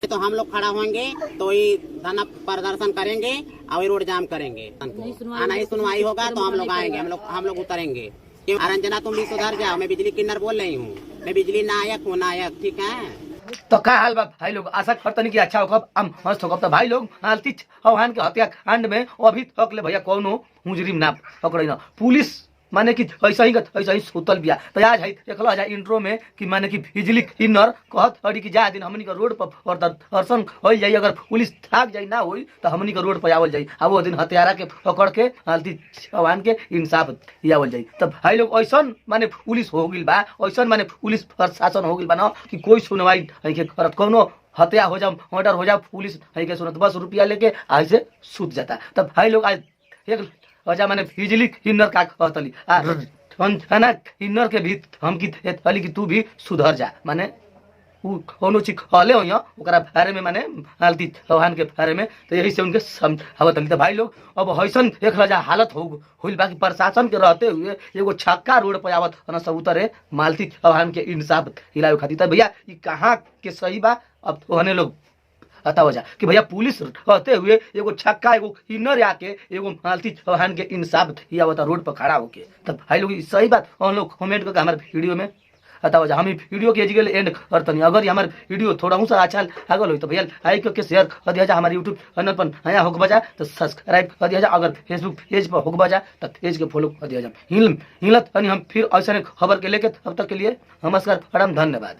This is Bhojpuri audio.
तो हम लोग खड़ा होंगे तो ये धरना प्रदर्शन करेंगे और ये रोड जाम करेंगे। नहीं सुनवाई होगा तो हम लोग आएंगे, हम लोग उतरेंगे। रंजना तुम भी सुधर जाओ, मैं बिजली किन्नर बोल रही हूँ, मैं बिजली नायक हूँ, नायक, ठीक है। तो का हाल बा भाई लोग, आशा करतनी कि अच्छा होगा, हम मस्त होगा। तो भाई लोग हालती चौहान के हत्या कांड में अभी तक ले भैया कौनो मुजरिम ना पकड़े ना पुलिस, माने कि ऐसा ही सुतल बिया। तो आज है देखल जा इंट्रो में कि माने कि बिजली किन्नर कहत हड़ी कि जा दिन हमनी के रोड पर प्रदर्शन हो जाई, अगर पुलिस थाक जाई ना होई तो हमनी के रोड पर आवल जाई, अब वो दिन हत्यारा के पकड़ के हालती चौहान के इंसाफ दियावल जाई। तब भाई लोग ऐसा माने पुलिस हो गइल बा, ऐसा माने पुलिस प्रशासन हो गइल बा ना कि कोई सुनवाई नहीं के करत, कौनो हत्या हो जाओ मर्डर हो जाओ पुलिस नहीं के सुनत, बस रुपया लेके ऐसे सूत जाता। तब भाई लोग आज एक वजह माने बिजली किन्नर का कहतली थाना किन्नर के भी हम की थली कि तू भी सुधर जा, माने उ कोनो चीज खले हो या ओकरा बारे में, माने हालती चौहान के बारे में। तो यही से उनके समझावतली। तो भाई लोग अब हईसन एक रजा हालत होइल बाकी प्रशासन के रहते हुए एगो छक्का रोड पर आवत न सब उतरे मालती चौहान के इंसाफ हिलावे खातिर। तो भैया ई कहाँ के सही बा, अब ओहने लोग बताओ जा कि भैया पुलिस रहते हुए एगो छक्का एगो किन्नर आके एगो मालती चौहान के इंसाफ हिलावता रोड पर खड़ा होके। तब भाई लोग सही बात हम लोग कमेंट करके हमारे वीडियो में बताओ जा। हम वीडियो के एजिकल एंड करतनी, अगर हमारे वीडियो थोड़ा सा अच्छा लागल हो तो भैया लाइक करके शेयर कर दिया जा, हमारे यूट्यूब चैनल पर नया होक बजा तो सब्सक्राइब कर दिया जा, अगर फेसबुक पेज पर होक बजा तो पेज के फॉलो कर दिया जा। हिलत हम फिर ऐसा खबर के लेके, तब तक के लिए नमस्कार, धन्यवाद।